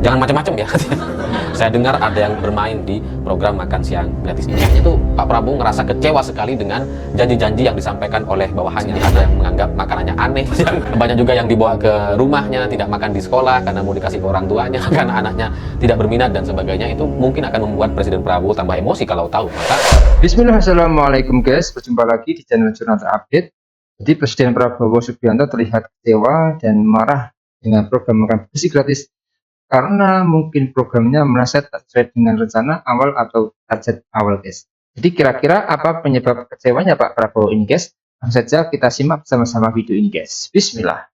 Jangan macam-macam ya. Saya dengar ada yang bermain di program makan siang gratis ini. Kayaknya tuh Pak Prabowo ngerasa kecewa sekali dengan janji-janji yang disampaikan oleh bawahannya. Ada yang menganggap makanannya aneh. Banyak juga yang dibawa ke rumahnya, tidak makan di sekolah karena mau dikasih ke orang tuanya, karena anaknya tidak berminat dan sebagainya. Itu mungkin akan membuat Presiden Prabowo tambah emosi kalau tahu. Maka Bismillah, assalamualaikum guys, berjumpa lagi di channel Jurnal Terupdate. Jadi Presiden Prabowo Subianto terlihat kecewa dan marah dengan program makan bergizi gratis karena mungkin programnya merasa tak sesuai dengan rencana awal atau target awal guys. Jadi kira-kira apa penyebab kecewanya Pak Prabowo ini guys? Langsung saja kita simak sama-sama video ini guys. Bismillah.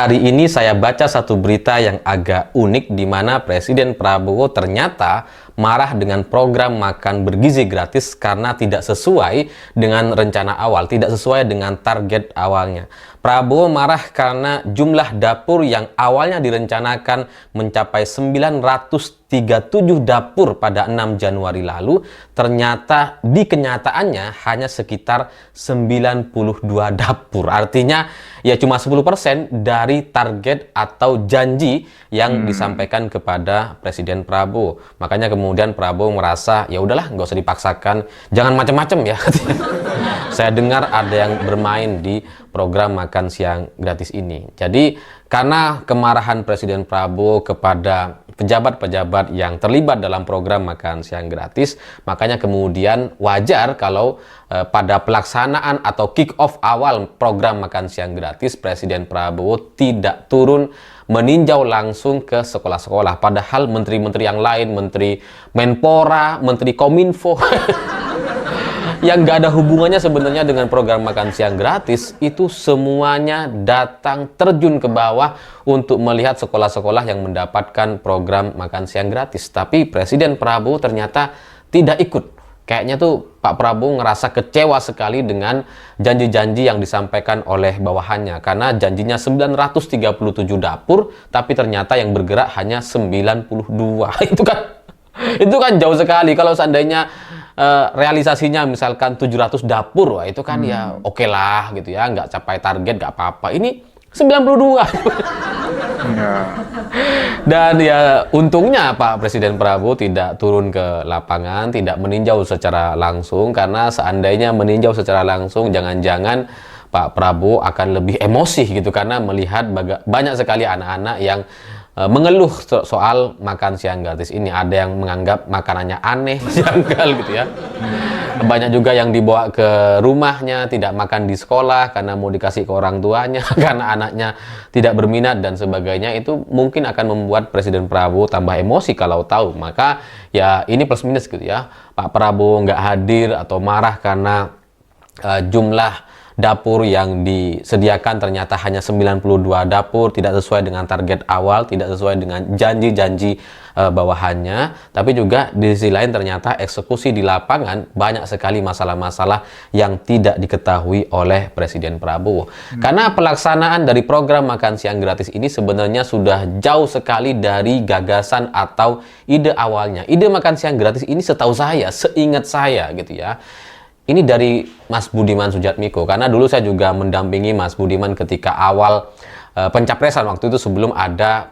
hari ini saya baca satu berita yang agak unik di mana Presiden Prabowo ternyata marah dengan program makan bergizi gratis karena tidak sesuai dengan rencana awal, tidak sesuai dengan target awalnya. Prabowo marah karena jumlah dapur yang awalnya direncanakan mencapai 937 dapur pada 6 Januari lalu, ternyata di kenyataannya hanya sekitar 92 dapur. Artinya ya cuma 10% dari target atau janji yang disampaikan kepada Presiden Prabowo. Makanya kemudian Prabowo merasa ya udahlah, nggak usah dipaksakan, jangan macam-macam ya. Saya dengar ada yang bermain di program makan siang gratis ini. Jadi karena kemarahan Presiden Prabowo kepada pejabat-pejabat yang terlibat dalam program makan siang gratis, makanya kemudian wajar kalau pada pelaksanaan atau kick off awal program makan siang gratis, Presiden Prabowo tidak turun meninjau langsung ke sekolah-sekolah. Padahal menteri-menteri yang lain, Menteri Menpora, Menteri Kominfo, yang nggak ada hubungannya sebenarnya dengan program makan siang gratis, itu semuanya datang terjun ke bawah untuk melihat sekolah-sekolah yang mendapatkan program makan siang gratis. Tapi Presiden Prabowo ternyata tidak ikut. Kayaknya tuh Pak Prabowo ngerasa kecewa sekali dengan janji-janji yang disampaikan oleh bawahannya. Karena janjinya 937 dapur, tapi ternyata yang bergerak hanya 92. Itu kan jauh sekali. Kalau seandainya realisasinya misalkan 700 dapur, wah itu kan ya oke lah gitu ya, nggak capai target nggak apa-apa. Ini 92. Ya. Dan ya untungnya Pak Presiden Prabowo tidak turun ke lapangan, tidak meninjau secara langsung, karena seandainya meninjau secara langsung jangan-jangan Pak Prabowo akan lebih emosi gitu, karena melihat banyak sekali anak-anak yang mengeluh soal makan siang gratis ini. Ada yang menganggap makanannya aneh, janggal gitu ya. Banyak juga yang dibawa ke rumahnya, tidak makan di sekolah karena mau dikasih ke orang tuanya, karena anaknya tidak berminat dan sebagainya. Itu mungkin akan membuat Presiden Prabowo tambah emosi kalau tahu. Maka ya ini plus minus gitu ya. Pak Prabowo nggak hadir atau marah karena jumlah dapur yang disediakan ternyata hanya 92 dapur, tidak sesuai dengan target awal, tidak sesuai dengan janji-janji bawahannya. Tapi juga di sisi lain ternyata eksekusi di lapangan banyak sekali masalah-masalah yang tidak diketahui oleh Presiden Prabowo. Karena pelaksanaan dari program makan siang gratis ini sebenarnya sudah jauh sekali dari gagasan atau ide awalnya. Ide makan siang gratis ini setahu saya, seingat saya gitu ya, ini dari Mas Budiman Sujatmiko, karena dulu saya juga mendampingi Mas Budiman ketika awal pencapresan, waktu itu sebelum ada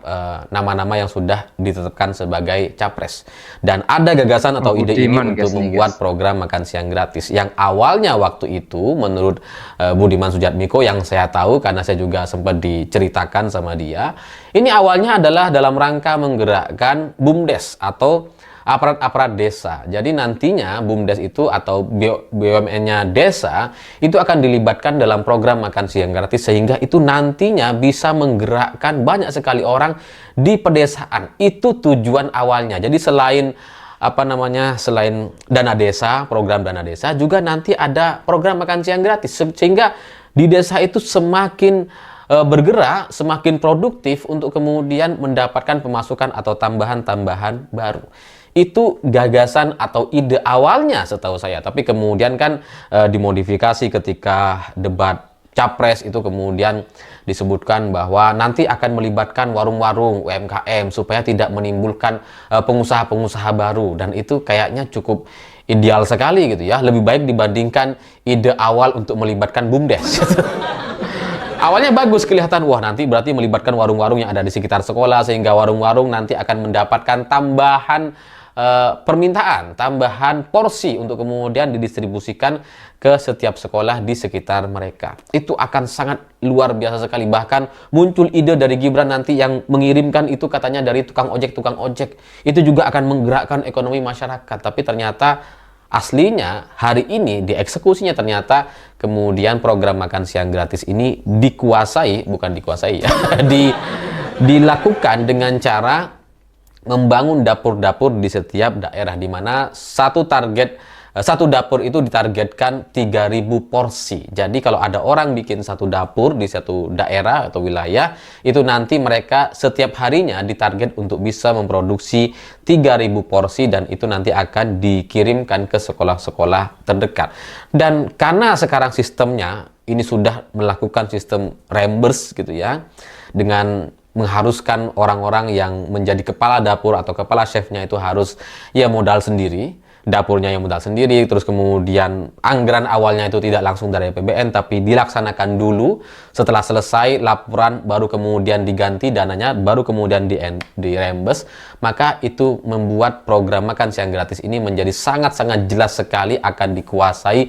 nama-nama yang sudah ditetapkan sebagai capres. Dan ada gagasan atau ide ini untuk membuat program makan siang gratis yang awalnya waktu itu menurut Budiman Sujatmiko, yang saya tahu karena saya juga sempat diceritakan sama dia, ini awalnya adalah dalam rangka menggerakkan BUMDes atau aparat-aparat desa. Jadi nantinya BUMDes itu atau BUMN-nya desa itu akan dilibatkan dalam program makan siang gratis, sehingga itu nantinya bisa menggerakkan banyak sekali orang di pedesaan. Itu tujuan awalnya. Jadi selain selain dana desa, program dana desa, juga nanti ada program makan siang gratis, sehingga di desa itu semakin bergerak, semakin produktif untuk kemudian mendapatkan pemasukan atau tambahan-tambahan baru. Itu gagasan atau ide awalnya setahu saya. Tapi kemudian kan dimodifikasi ketika debat capres, itu kemudian disebutkan bahwa nanti akan melibatkan warung-warung UMKM supaya tidak menimbulkan pengusaha-pengusaha baru. Dan itu kayaknya cukup ideal sekali gitu ya. Lebih baik dibandingkan ide awal untuk melibatkan BUMDes. Awalnya bagus kelihatan, wah nanti berarti melibatkan warung-warung yang ada di sekitar sekolah sehingga warung-warung nanti akan mendapatkan tambahan permintaan, tambahan porsi untuk kemudian didistribusikan ke setiap sekolah di sekitar mereka. Itu akan sangat luar biasa sekali. Bahkan muncul ide dari Gibran nanti yang mengirimkan itu katanya dari tukang ojek. Itu juga akan menggerakkan ekonomi masyarakat. Tapi ternyata aslinya hari ini dieksekusinya ternyata kemudian program makan siang gratis ini dilakukan dengan cara membangun dapur-dapur di setiap daerah, di mana satu dapur itu ditargetkan 3.000 porsi. Jadi kalau ada orang bikin satu dapur di satu daerah atau wilayah, itu nanti mereka setiap harinya ditarget untuk bisa memproduksi 3.000 porsi, dan itu nanti akan dikirimkan ke sekolah-sekolah terdekat. Dan karena sekarang sistemnya ini sudah melakukan sistem reimburse gitu ya, dengan mengharuskan orang-orang yang menjadi kepala dapur atau kepala chefnya itu harus ya modal sendiri, dapurnya yang modal sendiri, terus kemudian anggaran awalnya itu tidak langsung dari APBN tapi dilaksanakan dulu, setelah selesai laporan baru kemudian diganti dananya, baru kemudian di reimburse. Maka itu membuat program makan siang gratis ini menjadi sangat-sangat jelas sekali akan dikuasai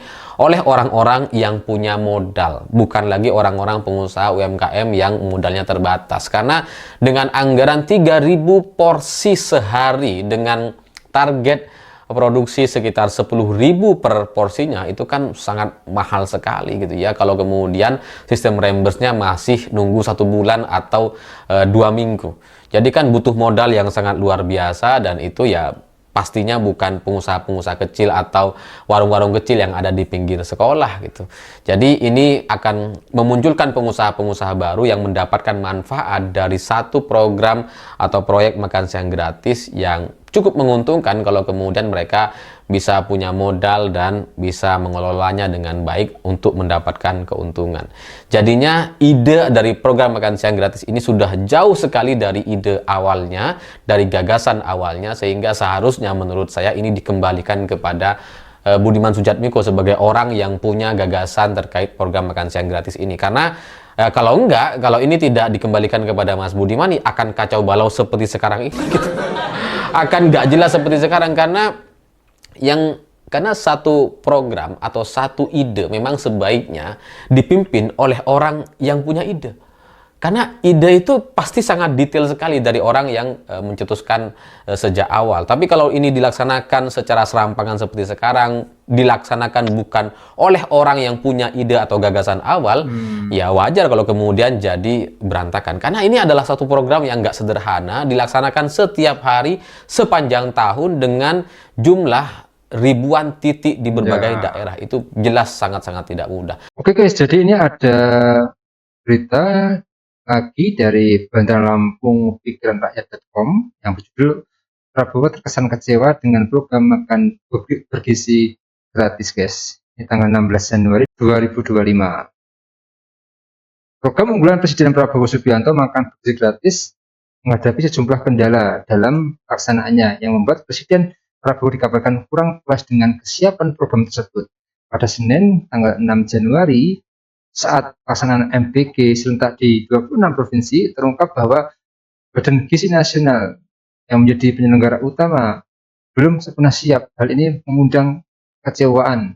oleh orang-orang yang punya modal, bukan lagi orang-orang pengusaha UMKM yang modalnya terbatas. Karena dengan anggaran 3.000 porsi sehari dengan target produksi sekitar 10.000 per porsinya, itu kan sangat mahal sekali gitu ya. Kalau kemudian sistem reimburse-nya masih nunggu 1 bulan atau 2 minggu. Jadi kan butuh modal yang sangat luar biasa, dan itu ya pastinya bukan pengusaha-pengusaha kecil atau warung-warung kecil yang ada di pinggir sekolah gitu. Jadi ini akan memunculkan pengusaha-pengusaha baru yang mendapatkan manfaat dari satu program atau proyek makan siang gratis yang cukup menguntungkan kalau kemudian mereka bisa punya modal dan bisa mengelolanya dengan baik untuk mendapatkan keuntungan. Jadinya ide dari program makan siang gratis ini sudah jauh sekali dari ide awalnya, dari gagasan awalnya, sehingga seharusnya menurut saya ini dikembalikan kepada Budiman Sujatmiko sebagai orang yang punya gagasan terkait program makan siang gratis ini. Karena kalau ini tidak dikembalikan kepada Mas Budiman, akan kacau balau seperti sekarang ini gitu. Akan nggak jelas seperti sekarang, karena satu program atau satu ide memang sebaiknya dipimpin oleh orang yang punya ide. Karena ide itu pasti sangat detail sekali dari orang yang mencetuskan sejak awal. Tapi kalau ini dilaksanakan secara serampangan seperti sekarang, dilaksanakan bukan oleh orang yang punya ide atau gagasan awal, ya wajar kalau kemudian jadi berantakan. Karena ini adalah satu program yang nggak sederhana, dilaksanakan setiap hari sepanjang tahun dengan jumlah ribuan titik di berbagai daerah. Itu jelas sangat-sangat tidak mudah. Oke guys, jadi ini ada berita lagi dari Bantaran Lampung pikiranrakyat.com yang berjudul Prabowo terkesan kecewa dengan program makan bergizi gratis guys. Ini tanggal 16 Januari 2025. Program unggulan Presiden Prabowo Subianto makan bergizi gratis menghadapi sejumlah kendala dalam pelaksanaannya yang membuat Presiden Prabowo dikabarkan kurang puas dengan kesiapan program tersebut. Pada Senin tanggal 6 Januari, saat pelaksanaan MBG serentak di 26 provinsi, terungkap bahwa Badan Gizi Nasional yang menjadi penyelenggara utama belum sempurna siap. Hal ini mengundang kecewaan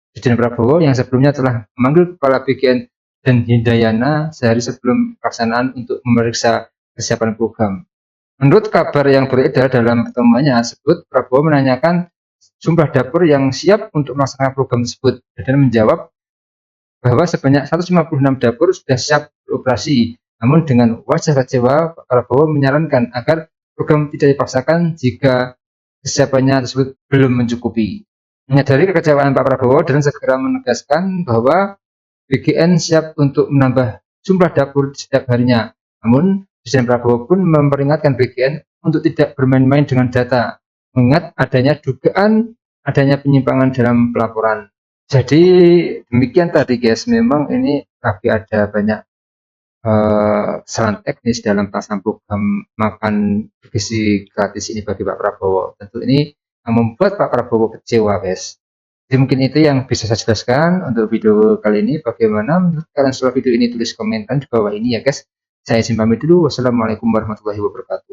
Presiden Prabowo yang sebelumnya telah memanggil Kepala BGN dan Hindayana sehari sebelum pelaksanaan untuk memeriksa kesiapan program. Menurut kabar yang beredar dalam pertemuannya tersebut, Prabowo menanyakan jumlah dapur yang siap untuk melaksanakan program tersebut dan menjawab bahwa sebanyak 156 dapur sudah siap beroperasi. Namun dengan wajah kecewa, Pak Prabowo menyarankan agar program tidak dipaksakan jika kesiapannya tersebut belum mencukupi. Menyadari kekecewaan Pak Prabowo dan segera menegaskan bahwa BGN siap untuk menambah jumlah dapur setiap harinya. Namun, Presiden Prabowo pun memperingatkan BGN untuk tidak bermain-main dengan data, mengingat adanya dugaan adanya penyimpangan dalam pelaporan. Jadi demikian tadi guys, memang ini tapi ada banyak kesalahan teknis dalam pelaksanaan program makan bergizi gratis ini bagi Pak Prabowo. Tentu ini yang membuat Pak Prabowo kecewa guys. Jadi mungkin itu yang bisa saya jelaskan untuk video kali ini. Bagaimana menurut kalian setelah video ini? Tulis komentar di bawah ini ya guys. Saya izin pamit dulu. Wassalamualaikum warahmatullahi wabarakatuh.